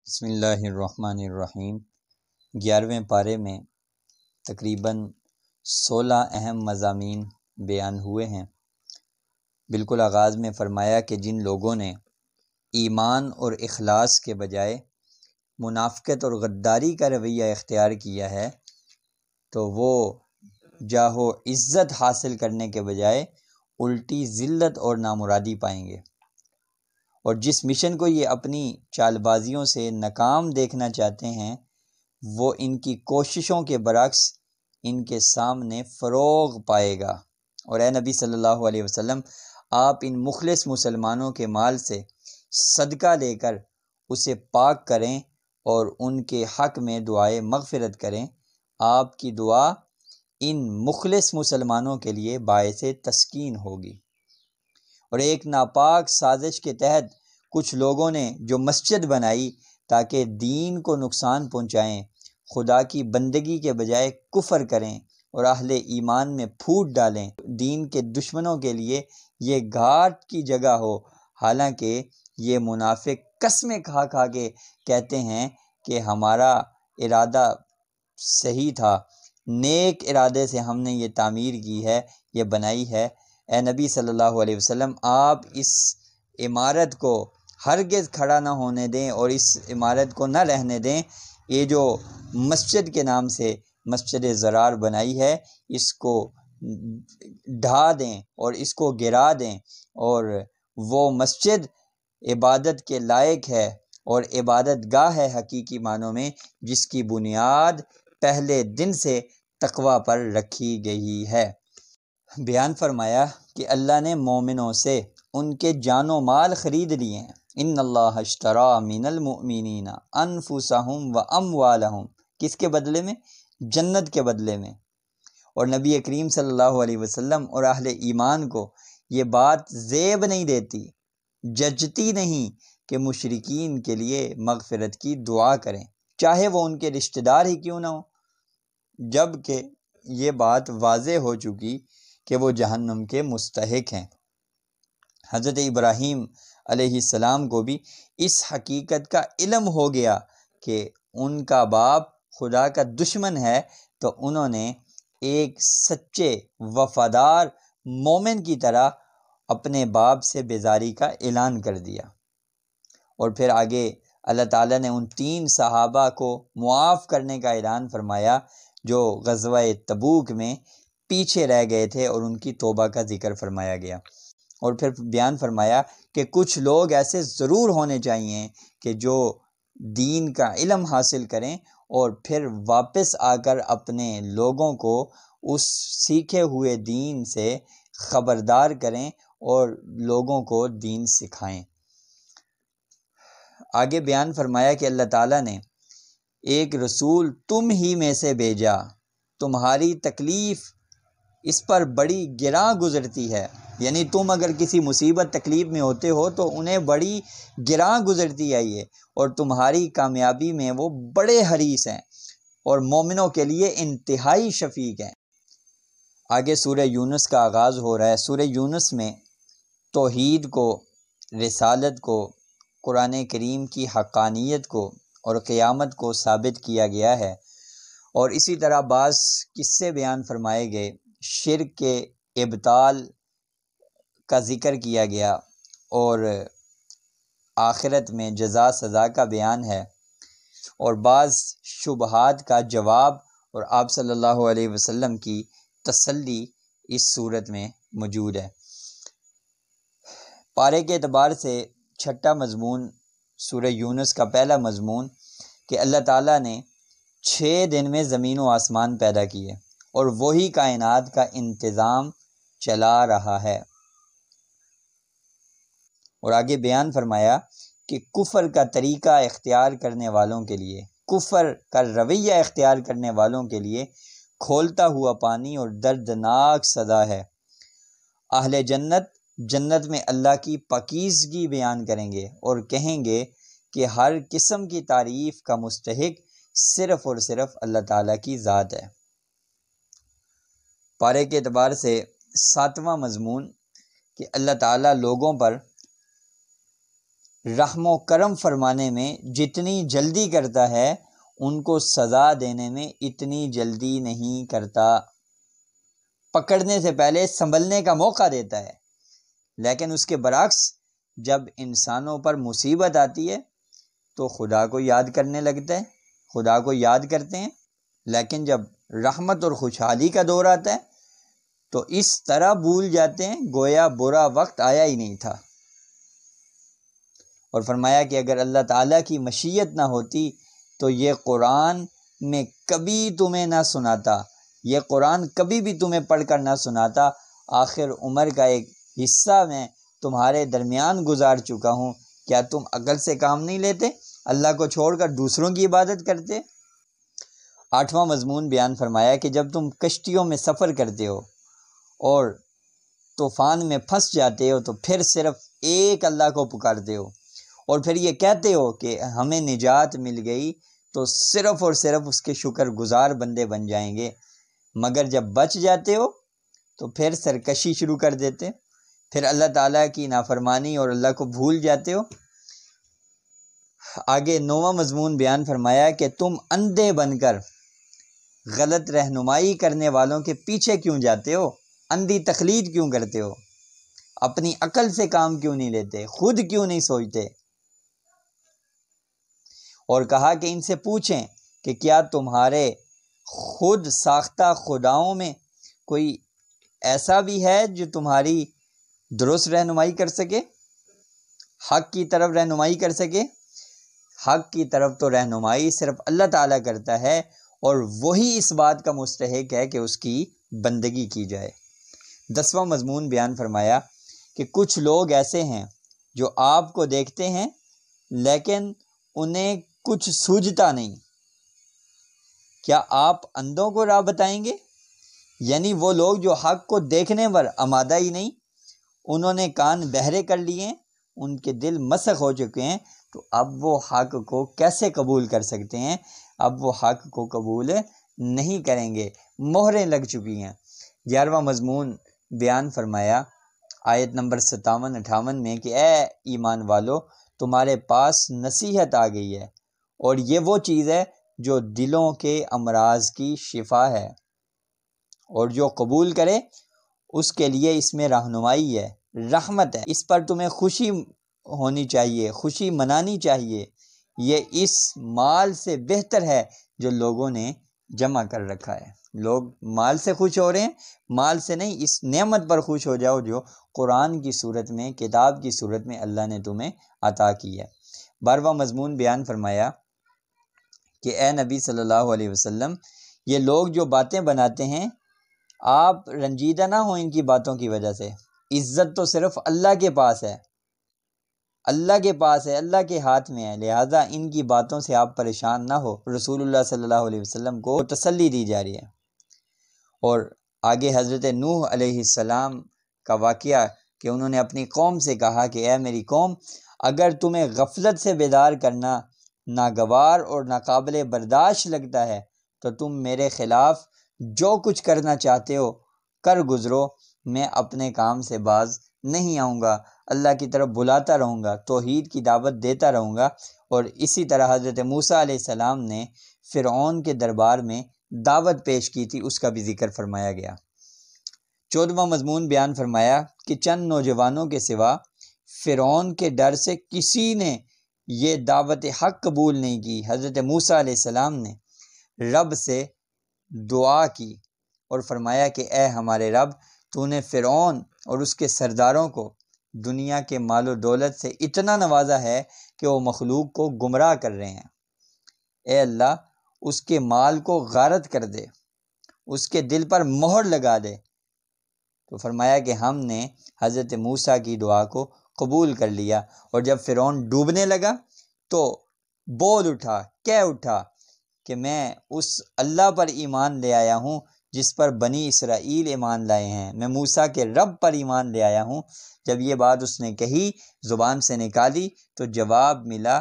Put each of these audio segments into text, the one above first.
بسم اللہ الرحمن الرحیم 11ویں پارے میں تقریباً 16 اہم مضامین بیان ہوئے ہیں۔ بالکل آغاز میں فرمایا کہ جن لوگوں نے ایمان اور اخلاص کے بجائے منافقت اور غداری کا رویہ اختیار کیا ہے تو وہ جاہ و عزت حاصل کرنے کے بجائے الٹی ذلت اور نامرادی پائیں گے، اور جس مشن کو یہ اپنی چال بازیوں سے ناکام دیکھنا چاہتے ہیں وہ ان کی کوششوں کے برعکس ان کے سامنے فروغ پائے گا۔ اور اے نبی صلی اللہ علیہ وسلم، آپ ان مخلص مسلمانوں کے مال سے صدقہ لے کر اسے پاک کریں اور ان کے حق میں دعائے مغفرت کریں۔ آپ کی دعا ان مخلص مسلمانوں کے لیے باعث تسکین ہوگی۔ اور ایک ناپاک سازش کے تحت کچھ لوگوں نے جو مسجد بنائی تاکہ دین کو نقصان پہنچائیں، خدا کی بندگی کے بجائے کفر کریں اور اہل ایمان میں پھوٹ ڈالیں، دین کے دشمنوں کے لیے یہ گھاٹ کی جگہ ہو۔ حالانکہ یہ منافق قسمیں کھا کھا کے کہتے ہیں کہ ہمارا ارادہ صحیح تھا، نیک ارادے سے ہم نے یہ تعمیر کی ہے، یہ بنائی ہے۔ اے نبی صلی اللہ علیہ وسلم، آپ اس عمارت کو ہرگز کھڑا نہ ہونے دیں اور اس عمارت کو نہ رہنے دیں۔ یہ جو مسجد کے نام سے مسجد زرار بنائی ہے، اس کو ڈھا دیں اور اس کو گرا دیں، اور وہ مسجد عبادت کے لائق ہے اور عبادت گاہ ہے حقیقی معنوں میں، جس کی بنیاد پہلے دن سے تقوی پر رکھی گئی ہے۔ بیان فرمایا کہ اللہ نے مومنوں سے ان کے جان و مال خرید لیے ہیں۔ ان اللہ اشتری من المؤمنین انفسہم و اموالہم، کس کے بدلے میں؟ جنت کے بدلے میں۔ اور نبی کریم صلی اللہ علیہ وسلم اور اہل ایمان کو یہ بات زیب نہیں دیتی، جچتی نہیں کہ مشرکین کے لیے مغفرت کی دعا کریں، چاہے وہ ان کے رشتہ دار ہی کیوں نہ ہو، جب کہ یہ بات واضح ہو چکی کہ وہ جہنم کے مستحق ہیں۔ حضرت ابراہیم علیہ السلام کو بھی اس حقیقت کا علم ہو گیا کہ ان کا باپ خدا کا دشمن ہے، تو انہوں نے ایک سچے وفادار مومن کی طرح اپنے باپ سے بیزاری کا اعلان کر دیا۔ اور پھر آگے اللہ تعالیٰ نے ان 3 صحابہ کو معاف کرنے کا اعلان فرمایا جو غزوہ تبوک میں پیچھے رہ گئے تھے، اور ان کی توبہ کا ذکر فرمایا گیا۔ اور پھر بیان فرمایا کہ کچھ لوگ ایسے ضرور ہونے چاہیے کہ جو دین کا علم حاصل کریں اور پھر واپس آ کر اپنے لوگوں کو اس سیکھے ہوئے دین سے خبردار کریں اور لوگوں کو دین سکھائیں۔ آگے بیان فرمایا کہ اللہ تعالیٰ نے ایک رسول تم ہی میں سے بھیجا، تمہاری تکلیف اس پر بڑی گراں گزرتی ہے، یعنی تم اگر کسی مصیبت تکلیف میں ہوتے ہو تو انہیں بڑی گراں گزرتی ہے یہ، اور تمہاری کامیابی میں وہ بڑے حریص ہیں اور مومنوں کے لیے انتہائی شفیق ہیں۔ آگے سورہ یونس کا آغاز ہو رہا ہے۔ سورہ یونس میں توحید کو، رسالت کو، قرآن کریم کی حقانیت کو اور قیامت کو ثابت کیا گیا ہے، اور اسی طرح بعض قصے بیان فرمائے گئے، شرک کے ابطال کا ذکر کیا گیا، اور آخرت میں جزا سزا کا بیان ہے، اور بعض شبہات کا جواب اور آپ صلی اللہ علیہ وسلم کی تسلی اس صورت میں موجود ہے۔ پارے کے اعتبار سے چھٹا مضمون سورہ یونس کا پہلا مضمون کہ اللہ تعالیٰ نے 6 دن میں زمین و آسمان پیدا کیے اور وہی کائنات کا انتظام چلا رہا ہے۔ اور آگے بیان فرمایا کہ کفر کا طریقہ اختیار کرنے والوں کے لیے، کفر کا رویہ اختیار کرنے والوں کے لیے کھولتا ہوا پانی اور دردناک سزا ہے۔ اہل جنت جنت میں اللہ کی پاکیزگی بیان کریں گے اور کہیں گے کہ ہر قسم کی تعریف کا مستحق صرف اور صرف اللہ تعالیٰ کی ذات ہے۔ پارے کے اعتبار سے 7واں مضمون کہ اللہ تعالیٰ لوگوں پر رحم و کرم فرمانے میں جتنی جلدی کرتا ہے ان کو سزا دینے میں اتنی جلدی نہیں کرتا۔ پکڑنے سے پہلے سنبھلنے کا موقع دیتا ہے، لیکن اس کے برعکس جب انسانوں پر مصیبت آتی ہے تو خدا کو یاد کرنے لگتا ہے، خدا کو یاد کرتے ہیں، لیکن جب رحمت اور خوشحالی کا دور آتا ہے تو اس طرح بھول جاتے ہیں گویا برا وقت آیا ہی نہیں تھا۔ اور فرمایا کہ اگر اللہ تعالیٰ کی مشیت نہ ہوتی تو یہ قرآن میں کبھی تمہیں نہ سناتا، یہ قرآن کبھی بھی تمہیں پڑھ کر نہ سناتا۔ آخر عمر کا ایک حصہ میں تمہارے درمیان گزار چکا ہوں، کیا تم عقل سے کام نہیں لیتے؟ اللہ کو چھوڑ کر دوسروں کی عبادت کرتے؟ 8واں مضمون بیان فرمایا کہ جب تم کشتیوں میں سفر کرتے ہو اور طوفان میں پھنس جاتے ہو تو پھر صرف ایک اللہ کو پکارتے ہو، اور پھر یہ کہتے ہو کہ ہمیں نجات مل گئی، تو صرف اور صرف اس کے شکر گزار بندے بن جائیں گے۔ مگر جب بچ جاتے ہو تو پھر سرکشی شروع کر دیتے، پھر اللہ تعالیٰ کی نافرمانی اور اللہ کو بھول جاتے ہو۔ آگے 9واں مضمون بیان فرمایا کہ تم اندھے بن کر غلط رہنمائی کرنے والوں کے پیچھے کیوں جاتے ہو؟ اندھی تقلید کیوں کرتے ہو؟ اپنی عقل سے کام کیوں نہیں لیتے؟ خود کیوں نہیں سوچتے؟ اور کہا کہ ان سے پوچھیں کہ کیا تمہارے خود ساختہ خداؤں میں کوئی ایسا بھی ہے جو تمہاری درست رہنمائی کر سکے، حق کی طرف رہنمائی کر سکے؟ حق کی طرف تو رہنمائی صرف اللہ تعالیٰ کرتا ہے، اور وہی اس بات کا مستحق ہے کہ اس کی بندگی کی جائے۔ 10واں مضمون بیان فرمایا کہ کچھ لوگ ایسے ہیں جو آپ کو دیکھتے ہیں لیکن انہیں کچھ سوجھتا نہیں، کیا آپ اندھوں کو راہ بتائیں گے؟ یعنی وہ لوگ جو حق کو دیکھنے پر آمادہ ہی نہیں، انہوں نے کان بہرے کر لیے، ان کے دل مسخ ہو چکے ہیں، تو اب وہ حق کو کیسے قبول کر سکتے ہیں؟ اب وہ حق کو قبول نہیں کریں گے، مہریں لگ چکی ہیں۔ 11واں مضمون بیان فرمایا آیت نمبر 57-58 میں کہ اے ایمان والو، تمہارے پاس نصیحت آ گئی ہے، اور یہ وہ چیز ہے جو دلوں کے امراض کی شفا ہے، اور جو قبول کرے اس کے لیے اس میں رہنمائی ہے، رحمت ہے، اس پر تمہیں خوشی ہونی چاہیے، خوشی منانی چاہیے، یہ اس مال سے بہتر ہے جو لوگوں نے جمع کر رکھا ہے۔ لوگ مال سے خوش ہو رہے ہیں، مال سے نہیں، اس نعمت پر خوش ہو جاؤ جو قرآن کی صورت میں، کتاب کی صورت میں اللہ نے تمہیں عطا کی ہے۔ 12واں مضمون بیان فرمایا کہ اے نبی صلی اللہ علیہ وسلم، یہ لوگ جو باتیں بناتے ہیں آپ رنجیدہ نہ ہوں ان کی باتوں کی وجہ سے، عزت تو صرف اللہ کے پاس ہے، اللہ کے پاس ہے، اللہ کے ہاتھ میں ہے، لہٰذا ان کی باتوں سے آپ پریشان نہ ہو۔ رسول اللہ صلی اللہ علیہ وسلم کو تسلی دی جا رہی ہے۔ اور آگے حضرت نوح علیہ السلام کا واقعہ کہ انہوں نے اپنی قوم سے کہا کہ اے میری قوم، اگر تمہیں غفلت سے بیدار کرنا ناگوار اور ناقابل برداشت لگتا ہے تو تم میرے خلاف جو کچھ کرنا چاہتے ہو کر گزرو، میں اپنے کام سے باز نہیں آؤں گا، اللہ کی طرف بلاتا رہوں گا، توحید کی دعوت دیتا رہوں گا۔ اور اسی طرح حضرت موسیٰ علیہ السلام نے فرعون کے دربار میں دعوت پیش کی تھی، اس کا بھی ذکر فرمایا گیا۔ 14واں مضمون بیان فرمایا کہ چند نوجوانوں کے سوا فرعون کے ڈر سے کسی نے یہ دعوت حق قبول نہیں کی۔ حضرت موسیٰ علیہ السلام نے رب سے دعا کی اور فرمایا کہ اے ہمارے رب، تو نے فرعون اور اس کے سرداروں کو دنیا کے مال و دولت سے اتنا نوازا ہے کہ وہ مخلوق کو گمراہ کر رہے ہیں، اے اللہ اس کے مال کو غارت کر دے، اس کے دل پر مہر لگا دے۔ تو فرمایا کہ ہم نے حضرت موسیٰ کی دعا کو قبول کر لیا، اور جب فرعون ڈوبنے لگا تو بول اٹھا، کہہ اٹھا کہ میں اس اللہ پر ایمان لے آیا ہوں جس پر بنی اسرائیل ایمان لائے ہیں، میں موسیٰ کے رب پر ایمان لے آیا ہوں۔ جب یہ بات اس نے کہی، زبان سے نکالی، تو جواب ملا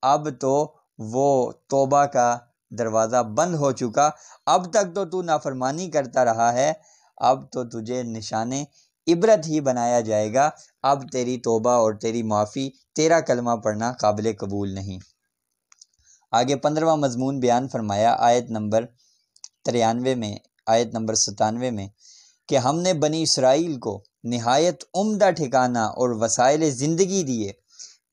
اب تو وہ توبہ کا دروازہ بند ہو چکا، اب تک تو نافرمانی کرتا رہا ہے، اب تو تجھے نشان عبرت ہی بنایا جائے گا، اب تیری توبہ اور تیری معافی، تیرا کلمہ پڑھنا قابل قبول نہیں۔ آگے 15واں مضمون بیان فرمایا آیت نمبر 93 میں، آیت نمبر 97 میں، کہ ہم نے بنی اسرائیل کو نہایت عمدہ ٹھکانہ اور وسائل زندگی دیے،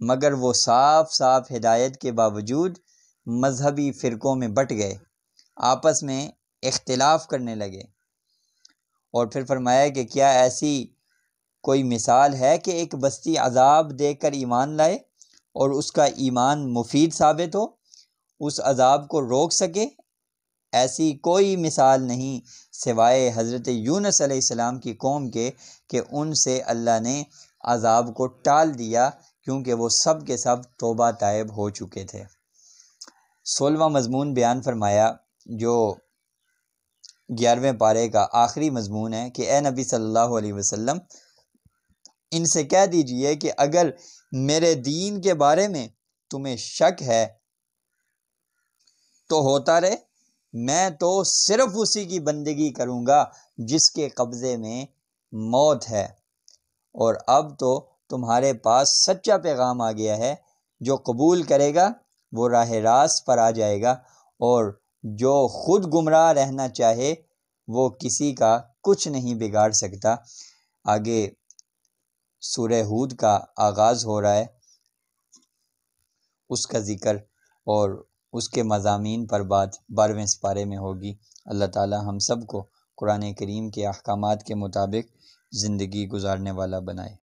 مگر وہ صاف صاف ہدایت کے باوجود مذہبی فرقوں میں بٹ گئے، آپس میں اختلاف کرنے لگے۔ اور پھر فرمایا کہ کیا ایسی کوئی مثال ہے کہ ایک بستی عذاب دیکھ کر ایمان لائے اور اس کا ایمان مفید ثابت ہو، اس عذاب کو روک سکے؟ ایسی کوئی مثال نہیں سوائے حضرت یونس علیہ السلام کی قوم کے، کہ ان سے اللہ نے عذاب کو ٹال دیا کیونکہ وہ سب کے سب توبہ تائب ہو چکے تھے۔ 16واں مضمون بیان فرمایا جو 11ویں پارے کا آخری مضمون ہے کہ اے نبی صلی اللہ علیہ وسلم، ان سے کہہ دیجئے کہ اگر میرے دین کے بارے میں تمہیں شک ہے تو ہوتا رہے، میں تو صرف اسی کی بندگی کروں گا جس کے قبضے میں موت ہے، اور اب تو تمہارے پاس سچا پیغام آ گیا ہے، جو قبول کرے گا وہ راہ راست پر آ جائے گا، اور جو خود گمراہ رہنا چاہے وہ کسی کا کچھ نہیں بگاڑ سکتا۔ آگے سورہ ہود کا آغاز ہو رہا ہے، اس کا ذکر اور اس کے مضامین پر بات 12ویں سپارے میں ہوگی۔ اللہ تعالی ہم سب کو قرآن کریم کے احکامات کے مطابق زندگی گزارنے والا بنائے۔